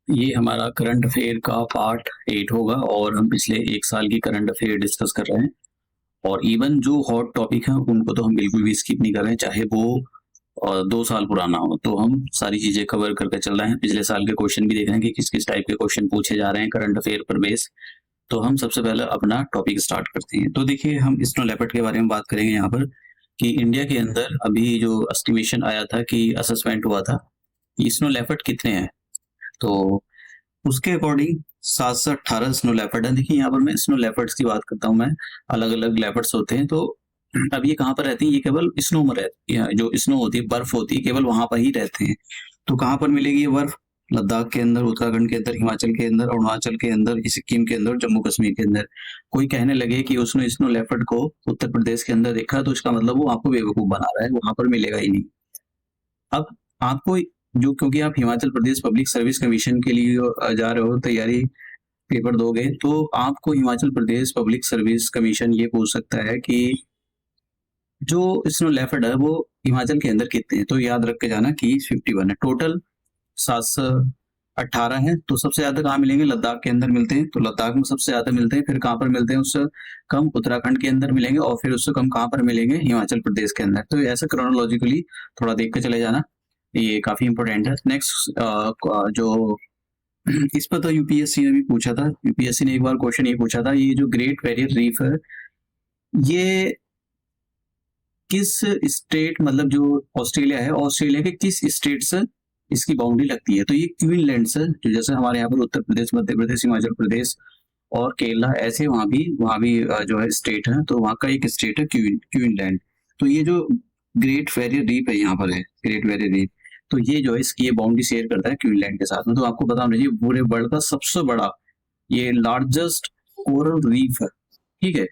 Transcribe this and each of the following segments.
ये हमारा current affair का पार्ट 8 होगा और हम पिछले 1 साल की करंट अफेयर डिस्कस कर रहे हैं। और इवन जो हॉट टॉपिक हैं उनको तो हम बिल्कुल भी स्किप नहीं कर रहे हैं, चाहे वो 2 साल पुराना हो। तो हम सारी चीजें कवर करके चल रहे हैं। पिछले साल के क्वेश्चन भी देख रहे हैं कि किस किस टाइप के क्वेश्चन पूछे जा रहे हैं करंट अफेयर पर बेस। तो हम सबसे पहले अपना टॉपिक स्टार्ट करते हैं। तो देखिए, हम स्नो लेपर्ड के बारे में बात करेंगे यहाँ पर कि इंडिया के अंदर अभी जो एस्टिमेशन आया था कि असेसमेंट हुआ था, स्नो लेपर्ड कितने हैं। तो उसके अकॉर्डिंग 7 से 18 स्नो लेपर्ड है। देखिए, यहाँ पर मैं स्नो लेपर्ड्स की बात करता हूँ। मैं अलग अलग लेपर्ड्स होते हैं। तो अब ये कहाँ पर रहते हैं? ये केवल स्नो में रहते हैं। जो स्नो होती है, बर्फ होती है, केवल वहां पर ही रहते हैं। तो कहाँ पर मिलेगी ये बर्फ? लद्दाख के अंदर, उत्तराखंड के अंदर, हिमाचल के अंदर, अरुणाचल के अंदर, सिक्किम के अंदर, जम्मू कश्मीर के अंदर। कोई कहने लगे कि उसने स्नो लेपर्ड को उत्तर प्रदेश के अंदर देखा, तो इसका मतलब वो आपको बेवकूफ बना रहा है, वहां पर मिलेगा ही नहीं। अब आपको जो, क्योंकि आप Himachal Pradesh public service commission के लिए जा रहे हो, तैयारी पेपर दोगे, तो आपको Himachal Pradesh public service commission ये पूछ सकता है कि जो स्नो लेपर्ड है वो हिमाचल के अंदर कितने हैं। तो याद रख के जाना कि 51 है टोटल। 718 है। तो सबसे ज्यादा कहाँ मिलेंगे? लद्दाख के अंदर मिलते हैं। तो लद्दाख में सबसे ज्यादा मिलते हैं। फिर कहाँ पर मिलते हैं? उससे कम उत्तराखंड के अंदर मिलेंगे। और फिर उससे कम कहाँ पर मिलेंगे? हिमाचल प्रदेश के अंदर। तो ऐसे क्रोनोलॉजिकली थोड़ा देख के चले जाना, ये काफी इंपॉर्टेंट है। नेक्स्ट जो इस पर तो यूपीएससी ने भी पूछा था। यूपीएससी ने एक बार क्वेश्चन ये पूछा था, ये जो ग्रेट बैरियर रीफ है, ये किस स्टेट, मतलब जो ऑस्ट्रेलिया है, ऑस्ट्रेलिया के किस स्टेट से इसकी बाउंड्री लगती है? तो ये क्वीनलैंड से, जो जैसे हमारे यहाँ पर उत्तर प्रदेश, मध्य प्रदेश, हिमाचल प्रदेश और केरला, ऐसे वहाँ भी जो है स्टेट है। तो वहाँ का एक स्टेट है क्वीनलैंड। तो ये जो ग्रेट बैरियर रीफ है, यहाँ पर है ग्रेट बैरियर रीफ। तो ये जो है इसकी ये बाउंड्री शेयर करता है क्वीनलैंड के साथ में। तो आपको पता होना चाहिए, पूरे वर्ल्ड का सबसे बड़ा ये लार्जेस्ट कोरल रीफ है। ठीक है।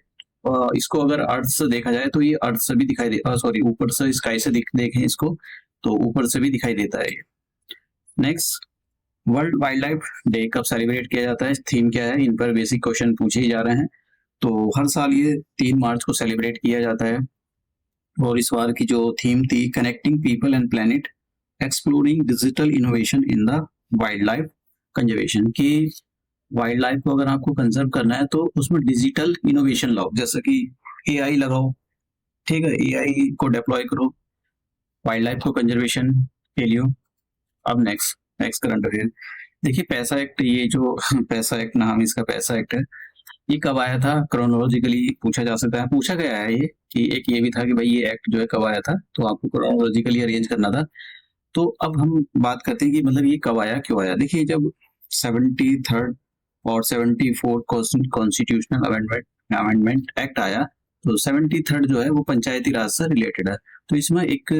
इसको अगर अर्थ से देखा जाए तो ये अर्थ से भी दिखाई दे, सॉरी, ऊपर से स्काई से देखें इसको, तो ऊपर से भी दिखाई देता है ये। Next, world wild life day कब सेलिब्रेट किया जाता है? थीम क्या है? इन पर बेसिक क्वेश्चन पूछे ही जा रहे हैं। तो हर साल ये 3 मार्च को सेलिब्रेट किया जाता है। और इस बार की जो थीम थी, connecting people and planet, exploring digital innovation in the wild life conservation. की वाइल्ड लाइफ को अगर आपको कंजर्व करना है तो उसमें डिजिटल इनोवेशन लाओ, जैसे कि एआई लगाओ। ठीक है, एआई को डिप्लॉय करो वाइल्ड लाइफ को कंजर्वेशन के लिए। अब नेक्स्ट करंट अफेयर देखिए, पैसा एक्ट। ये जो पैसा एक्ट, नाम इसका पैसा एक्ट है, ये कब आया था? क्रोनोलॉजिकली पूछा जा सकता है, पूछा गया है ये कि एक ये भी था कि भाई ये एक्ट जो है कब आया था, तो आपको क्रोनोलॉजिकली अरेंज करना था। तो अब हम बात करते हैं कि मतलब ये कब आया, क्यों आया। देखिए, जब 73rd और 74th कॉन्स्टिट्यूशनल अमेंडमेंट एक्ट आया, तो 73rd जो है वो पंचायती राज से रिलेटेड है। तो इसमें एक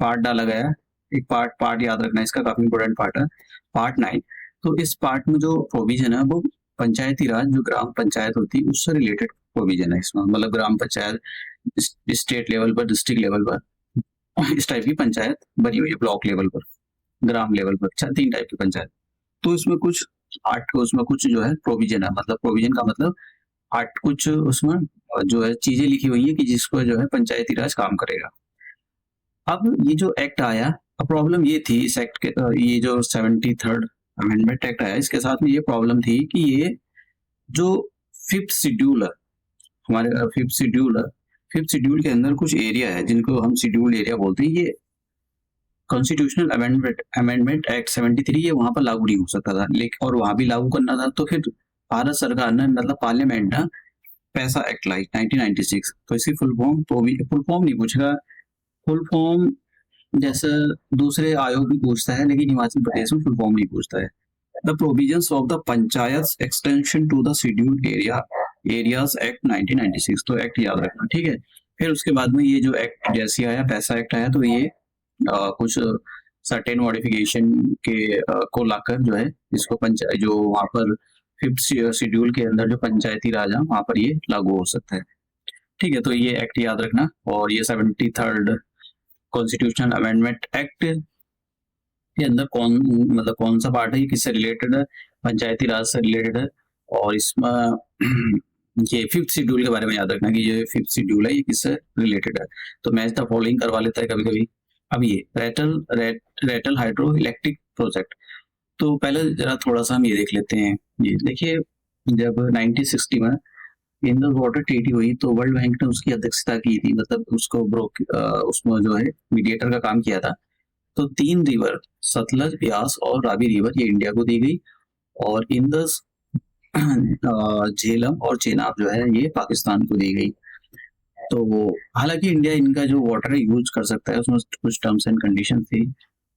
पार्ट डाला गया, एक पार्ट याद रखना, इसका काफी इंपोर्टेंट पार्ट है, पार्ट 9। तो इस पार्ट में जो प्रोविजन है वो पंचायती राज, जो ग्राम पंचायत होती है, उससे रिलेटेड प्रोविजन है इसमें। मतलब ग्राम पंचायत स्टेट लेवल पर, डिस्ट्रिक्ट लेवल पर इस टाइप की पंचायत बनी हुई है, ब्लॉक लेवल पर, ग्राम लेवल पर, 3 टाइप की पंचायत। तो इसमें कुछ आर्ट, उसमें कुछ जो है प्रोविजन है, मतलब प्रोविजन का मतलब आर्ट, कुछ उसमें जो है चीजें लिखी हुई है कि जिसको जो है पंचायती राज काम करेगा। अब ये जो एक्ट आया, अब प्रॉब्लम ये थी इस एक्ट के, ये जो 73rd अमेंडमेंट एक्ट आया, इसके साथ में ये प्रॉब्लम थी कि ये जो फिफ्थ शेड्यूल है, हमारे फिफ्थ शेड्यूल के अंदर कुछ एरिया है जिनको हम शेड्यूल्ड एरिया बोलते हैं। ये कॉन्स्टिट्यूशनल अमेंडमेंट एक्ट 73 ये वहां पर लागू नहीं हो सकता था, लेकिन और वहां भी लागू करना था, तो फिर भारत सरकार ने, मतलब पार्लियामेंट ने पैसा एक्ट लाई 1996। तो इसकी फुल फॉर्म, तो भी फुल फॉर्म नहीं पूछेगा, फुल फॉर्म जैसे दूसरे आयोग भी पूछता है, लेकिन हिमाचल प्रदेश में फुल फॉर्म नहीं पूछता है। The provisions of the panchayat extension to the scheduled areas act 1996। तो एक्ट याद रखना, ठीक है। फिर उसके बाद में ये जो एक्ट जैसे आया, पैसा एक्ट आया, तो ये कुछ सर्टेन मॉडिफिकेशन के को लाकर जो है इसको पंचायत, जो वहां पर फिफ्थ शेड्यूल के अंदर जो पंचायती राज है, वहां पर ये लागू हो सकता है। ठीक है, तो ये एक्ट याद रखना। और ये 73rd कॉन्स्टिट्यूशनल अमेंडमेंट एक्ट के अंदर कौन सा पार्ट है, ये किससे रिलेटेड है? पंचायती राज से रिलेटेड है। और इसमें ये फिफ्थ शेड्यूल के बारे में याद रखना कि ये फिफ्थ शेड्यूल है, ये किससे रिलेटेड है। तो मैच द फॉलोइंग करवा लेता है कभी कभी। अब ये रेटल हाइड्रो इलेक्ट्रिक प्रोजेक्ट, तो पहले जरा थोड़ा सा हम ये देख लेते हैं। ये देखिए, जब 1960 में इंडस वाटर ट्रीटी हुई तो वर्ल्ड बैंक ने उसकी अध्यक्षता की थी, मतलब उसको उसमें जो है मीडिएटर का काम किया था। तो 3 रिवर, सतलज, ब्यास और रावी रिवर, ये इंडिया को दी गई, और इंडस, झेलम और चेनाब जो है ये पाकिस्तान को दी गई। तो हालांकि इंडिया इनका जो वाटर है यूज कर सकता है, उसमें कुछ टर्म्स एंड कंडीशन थी।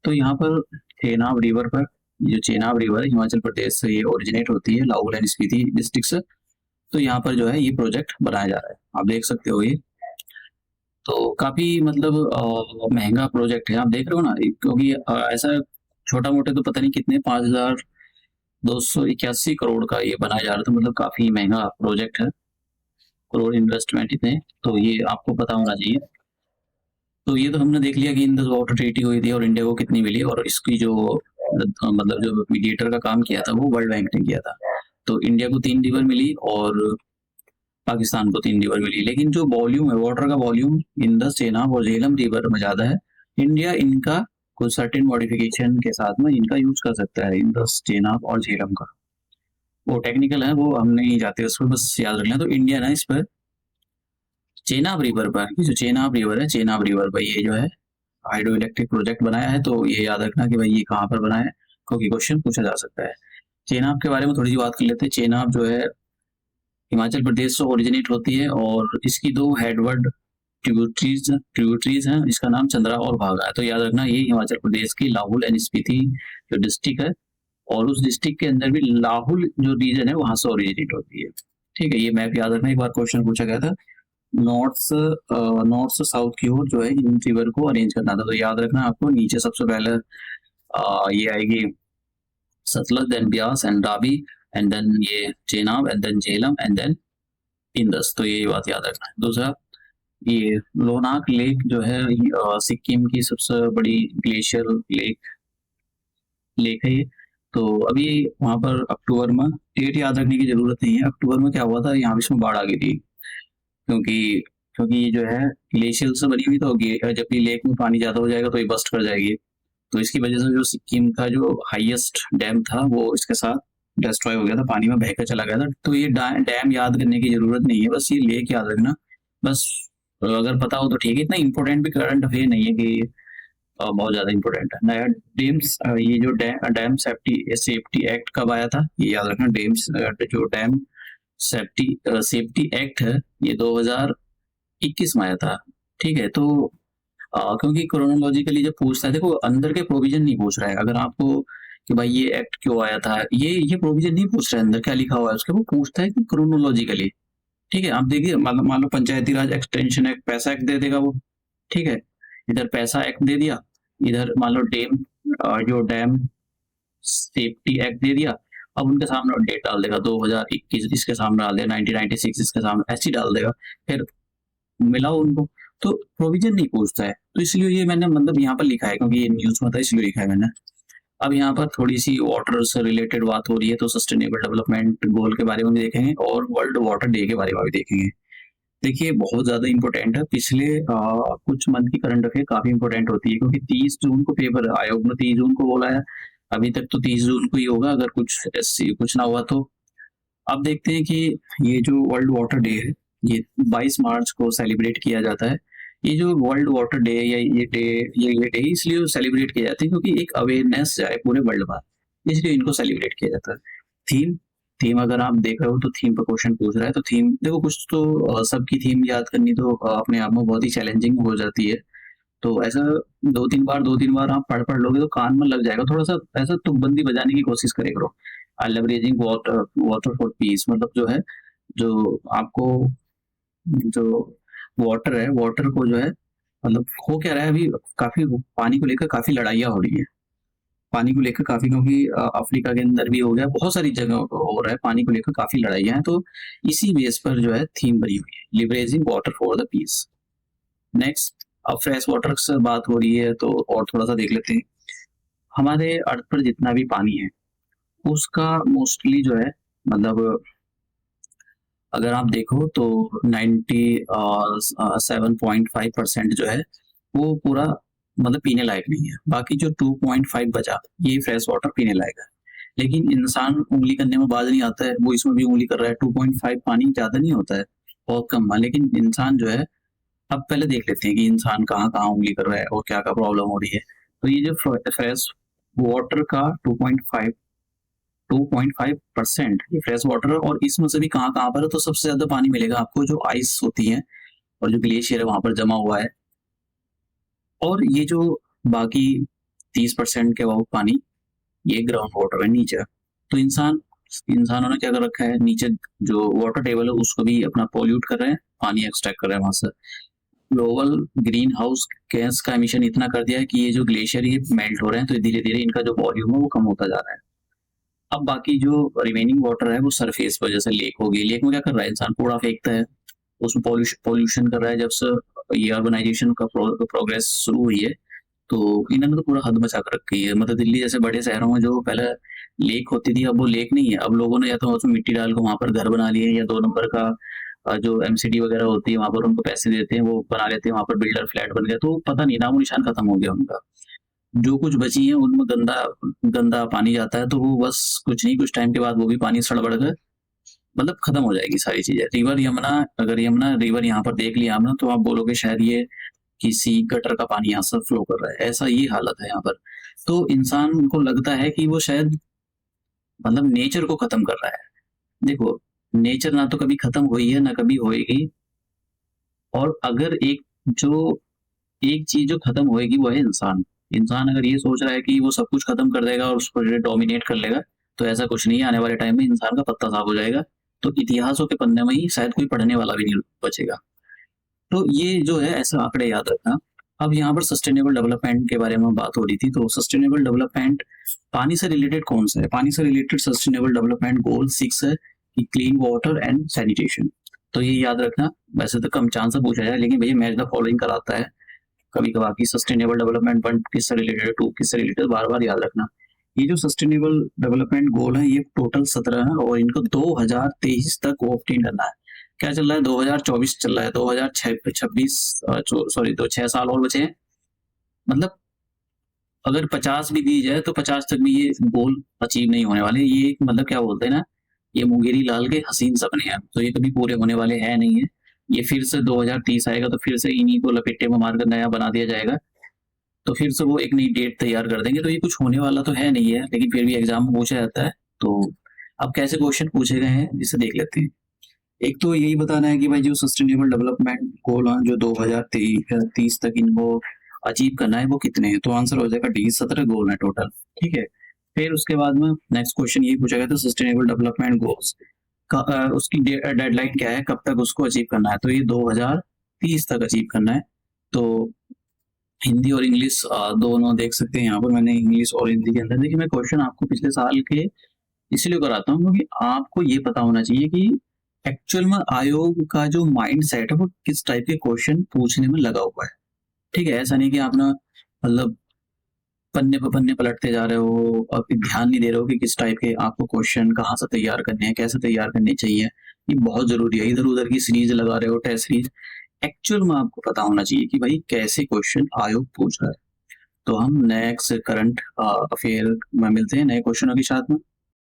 तो यहाँ पर चेनाब रिवर पर, जो चेनाब रिवर है हिमाचल प्रदेश से ये ओरिजिनेट होती है, लाहौल एंड स्पीति डिस्ट्रिक्ट से। तो यहाँ पर जो है ये प्रोजेक्ट बनाया जा रहा है, आप देख सकते हो ये। तो काफी मतलब महंगा प्रोजेक्ट है, आप देख रहे हो ना, क्योंकि ऐसा छोटा मोटे तो पता नहीं कितने 5281 करोड़ का ये बनाया जा रहा था, मतलब काफी महंगा प्रोजेक्ट है, करोड़ इन्वेस्टमेंट इतने, तो ये आपको पता होना चाहिए। तो ये तो हमने देख लिया कि इंडस वाटर ट्रीटी हुई थी और इंडिया को कितनी मिली, और इसकी जो मतलब जो मीडिएटर का काम किया था वो वर्ल्ड बैंक ने किया था। तो इंडिया को 3 रिवर मिली और पाकिस्तान को 3 रिवर मिली, लेकिन जो वॉल्यूम है, वाटर का वॉल्यूम इंडस, चेनाब और झेलम रिवर में ज्यादा है। इंडिया इनका कुछ सर्टेन मॉडिफिकेशन के साथ में इनका यूज कर सकता है, इंडस, चेनाब और झेलम का। वो टेक्निकल है, वो हम नहीं जाते उस पर, बस याद रखना। तो इंडिया ना इस पर चेनाब रिवर पर, ये जो चेनाब रिवर है, चेनाब रिवर पर ये जो है हाइड्रो इलेक्ट्रिक प्रोजेक्ट बनाया है। तो ये याद रखना कि भाई ये कहाँ पर बनाया है, क्योंकि क्वेश्चन पूछा जा सकता है। चेनाब के बारे में थोड़ी सी बात कर लेते हैं। चेनाब जो है हिमाचल प्रदेश से ओरिजिनेट होती है और इसकी 2 हेडवर्ड ट्रिब्यूटरीज हैं, इसका नाम चंद्रा और भागा है। तो याद रखना ये हिमाचल प्रदेश की लाहौल एंड स्पीति जो डिस्ट्रिक्ट है, और उस डिस्ट्रिक्ट के अंदर भी लाहौल जो रीजन है वहां से ओरिजिनेट होती है। ठीक है, ये मैप याद रखना, एक बार क्वेश्चन पूछा गया था। नॉर्थ से साउथ की ओर जो है इन रिवर को अरेंज करना था। तो याद रखना आपको, नीचे सबसे पहले ये आएगी Sutlej, then Beas and Ravi, and then ये Chenab, and then Jhelum, and then Indus. तो ये बात याद रखना है। दूसरा, ये लोनाक लेक जो है सिक्किम की सबसे बड़ी ग्लेशियर लेक है ये। तो अभी वहां पर अक्टूबर में, डेट याद रखने की जरूरत नहीं है, अक्टूबर में क्या हुआ था, यहाँ इसमें बाढ़ आ गई थी, क्योंकि क्योंकि ये जो है ग्लेशियर से बनी हुई, तो जब ये लेक में पानी ज्यादा हो जाएगा तो ये बस्ट कर जाएगी। तो इसकी वजह से जो सिक्किम का जो हाईएस्ट डैम था वो इसके साथ डिस्ट्रॉय हो गया था, पानी में बहकर चला गया था। तो ये डैम याद करने की जरूरत नहीं है, बस ये लेक याद रखना बस। अगर पता हो तो ठीक है, इतना इंपॉर्टेंट भी करंट अफेयर नहीं है कि बहुत ज्यादा इंपॉर्टेंट है। नया डेम्स, ये जो डैम सेफ्टी एक्ट कब आया था, ये याद रखना। डेम्स जो डैम सेफ्टी एक्ट है ये 2021 में आया था। ठीक है, तो क्योंकि क्रोनोलॉजिकली जब पूछता है, देखो अंदर के प्रोविजन नहीं पूछ रहा है। अगर आपको कि भाई ये एक्ट क्यों आया था, ये प्रोविजन नहीं पूछ रहा है अंदर क्या लिखा हुआ है उसके, वो पूछता है कि क्रोनोलॉजिकली। ठीक है, आप देखिए, मान लो पंचायती राज एक्सटेंशन एक्ट, पैसा एक्ट दे देगा वो। ठीक है, इधर पैसा एक्ट दे दिया, इधर मान लो जो डैम सेफ्टी एक्ट दे दिया। अब उनके सामने डेट डाल देगा 2021, इसके सामने डाल देगा 1996, इसके सामने ऐसे डाल देगा, फिर मिलाओ उनको। तो प्रोविजन नहीं पूछता है, तो इसलिए ये मैंने मतलब यहाँ पर लिखा है, क्योंकि ये न्यूज में था इसलिए लिखा है मैंने। अब यहाँ पर थोड़ी सी वाटर से रिलेटेड बात हो रही है, तो सस्टेनेबल डेवलपमेंट गोल के बारे में भी देखेंगे और वर्ल्ड वाटर डे के बारे में भी देखेंगे। देखिए, बहुत ज्यादा इंपॉर्टेंट है, पिछले कुछ मंथ की करंट अफेयर काफी इंपॉर्टेंट होती है, क्योंकि 30 जून को पेपर आयोग ने 30 जून को बोला है, अभी तक तो 30 जून को ही होगा, अगर कुछ ना हुआ तो। अब देखते हैं कि ये जो वर्ल्ड वाटर डे है ये 22 मार्च को सेलिब्रेट किया जाता है। ये जो वर्ल्ड वाटर डे या ये डे इसलिए सेलिब्रेट किया जाता है क्योंकि एक अवेयरनेस जाए पूरे वर्ल्ड में, इसलिए इनको सेलिब्रेट किया जाता है। थीम थीम अगर आप देख रहे हो तो थीम पर क्वेश्चन पूछ रहा है, तो थीम देखो, कुछ तो सबकी थीम याद करनी तो अपने आप में बहुत ही चैलेंजिंग हो जाती है। तो ऐसा 2-3 बार आप पढ़ लोगे तो कान में लग जाएगा, थोड़ा सा ऐसा तुकबंदी बजाने की कोशिश करे करो। लेवरेजिंग वाटर फॉर पीस, मतलब जो है, जो आपको जो वाटर है, वाटर को जो है, मतलब हो क्या रहा है अभी, काफी पानी को लेकर काफी लड़ाइयाँ हो रही है, पानी को लेकर काफी, क्योंकि अफ्रीका के अंदर भी हो गया, बहुत सारी जगह हो रहा है, पानी को लेकर काफी लड़ाइयाँ हैं। तो इसी बेस पर जो है थीम बनी हुई है, leveraging water for the peace. Next, अब फ्रेश वाटर से बात हो रही है तो और थोड़ा सा देख लेते हैं। हमारे अर्थ पर जितना भी पानी है उसका मोस्टली जो है, मतलब अगर आप देखो तो 97.5% जो है वो पूरा मतलब पीने लायक नहीं है, बाकी जो 2.5 बचा ये फ्रेश वाटर पीने लायक है। लेकिन इंसान उंगली करने में बाज नहीं आता है, वो इसमें भी उंगली कर रहा है। 2.5 पानी ज्यादा नहीं होता है, बहुत कम है, लेकिन इंसान जो है, अब पहले देख लेते हैं कि इंसान कहाँ कहाँ उंगली कर रहा है और क्या क्या प्रॉब्लम हो रही है। तो ये जो फ्रेश वाटर का 2.5% ये फ्रेश वाटर है, और इसमें से भी कहाँ कहाँ पर है, तो सबसे ज्यादा पानी मिलेगा आपको जो आइस होती है और जो ग्लेशियर है वहां पर जमा हुआ है। और ये जो बाकी 30% के अबाउट पानी, ये ग्राउंड वाटर है नीचे। तो इंसानों ने क्या कर रखा है, नीचे जो वाटर टेबल है उसको भी अपना पॉल्यूट कर रहे हैं, पानी एक्सट्रैक्ट कर रहे हैं वहां से। ग्लोबल ग्रीन हाउस गैस का एमिशन इतना कर दिया है कि ये जो ग्लेशियर ये मेल्ट हो रहे हैं, तो धीरे धीरे इनका जो वॉल्यूम है वो कम होता जा रहा है। अब बाकी जो रिमेनिंग वाटर है वो सरफेस पर, जैसे लेक होगी, लेक में क्या कर रहा है, इंसान कूड़ा फेंकता है, उसमें पॉल्यूशन कर रहा है। जब से ये अर्बनाइजेशन का प्रोग्रेस शुरू हुई है, तो इन्होंने तो पूरा हद मचा कर रखी है। मतलब दिल्ली जैसे बड़े शहरों में जो पहले लेक होती थी, अब वो लेक नहीं है। अब लोगों ने या तो उसमें मिट्टी डाल के वहां पर घर बना लिए, या 2 नंबर का जो एमसीडी वगैरह होती है वहां पर उनको पैसे देते हैं, वो बना लेते हैं, वहां पर बिल्डर फ्लैट बन गया। तो पता नहीं, नामो निशान खत्म हो गया उनका। जो कुछ बची है उनमें गंदा गंदा पानी जाता है, तो वो बस कुछ नहीं, कुछ टाइम के बाद वो भी पानी सड़ बढ़ कर मतलब खत्म हो जाएगी सारी चीजें। रिवर यमुना, अगर यमुना रिवर यहाँ पर देख लिया हमने, तो आप बोलोगे शायद ये किसी गटर का पानी यहाँ से फ्लो कर रहा है, ऐसा ये हालत है यहाँ पर। तो इंसान को लगता है कि वो शायद मतलब नेचर को खत्म कर रहा है। देखो, नेचर ना तो कभी खत्म हुई है ना कभी होएगी। और अगर एक चीज जो खत्म होएगी वो है इंसान। इंसान अगर ये सोच रहा है कि वो सब कुछ खत्म कर देगा और उसको डोमिनेट कर लेगा, तो ऐसा कुछ नहीं है। आने वाले टाइम में इंसान का पत्ता साफ हो जाएगा, तो इतिहासों के पन्ने में ही शायद कोई पढ़ने वाला भी नहीं बचेगा। तो ये जो है ऐसे आंकड़े याद रखना। अब यहाँ पर सस्टेनेबल डेवलपमेंट के बारे में बात हो रही थी, तो सस्टेनेबल डेवलपमेंट पानी से रिलेटेड कौन सा है? पानी से रिलेटेड सस्टेनेबल डेवलपमेंट गोल 6 है कि क्लीन वाटर एंड सैनिटेशन। तो ये याद रखना। वैसे तो कम चांस है पूछा जाए, लेकिन भैया मैच द फॉलोइंग कराता है कभी कभार की सस्टेनेबल डेवलपमेंट 1 किससे रिलेटेड है, 2 किससे रिलेटेड, बार बार याद रखना। ये जो सस्टेनेबल डेवलपमेंट गोल है, ये टोटल 17 है, और इनको 2023 तक ऑब्टेन करना है। क्या चल रहा है, 2024 चल रहा है, 2026 सॉरी, तो 6 साल और बचे हैं। मतलब अगर 50 भी दी जाए, तो 50 तक भी ये गोल अचीव नहीं होने वाले। ये मतलब क्या बोलते हैं ना, ये मुंगेरी लाल के हसीन सपने हैं, तो ये कभी पूरे होने वाले हैं नहीं है। ये फिर से 2030 आएगा, तो फिर से इन्हीं को लपेटे में मारकर नया बना दिया जाएगा, तो फिर से वो एक नई डेट तैयार कर देंगे। तो ये कुछ होने वाला तो है नहीं है, लेकिन फिर भी एग्जाम में पूछा जाता है। तो अब कैसे क्वेश्चन पूछे गए हैं इसे देख लेते हैं। एक तो यही बताना है कि भाई जो सस्टेनेबल डेवलपमेंट गोल है जो 2030 तक इनको अचीव करना है, वो कितने हैं? तो आंसर हो जाएगा डी, 17 गोल है टोटल। ठीक है। फिर उसके बाद में नेक्स्ट क्वेश्चन ये पूछा गया था, सस्टेनेबल डेवलपमेंट गोल्स का उसकी डेडलाइन क्या है, कब तक उसको अचीव करना है? तो ये 2030 तक अचीव करना है। तो हिंदी और इंग्लिश दोनों देख सकते हैं यहाँ पर। मैंने इंग्लिश और हिंदी के अंदर देखिए, मैं क्वेश्चन आपको पिछले साल के इसलिए कराता हूँ क्योंकि आपको ये पता होना चाहिए कि एक्चुअल में आयोग का जो माइंड सेट है वो किस टाइप के क्वेश्चन पूछने में लगा हुआ है। ठीक है, ऐसा नहीं कि आप ना मतलब पन्ने पर पन्ने पलटते जा रहे हो और फिर ध्यान नहीं दे रहे हो कि किस टाइप के आपको क्वेश्चन कहाँ से तैयार करने हैं, कैसे तैयार करने चाहिए। ये बहुत जरूरी है। इधर उधर की सीरीज लगा रहे हो, टेस्ट सीरीज, एक्चुअल में आपको पता होना चाहिए कि भाई कैसे क्वेश्चन आयोग पूछ रहा है। तो हम नेक्स्ट करंट अफेयर में मिलते हैं नए क्वेश्चनों के साथ में।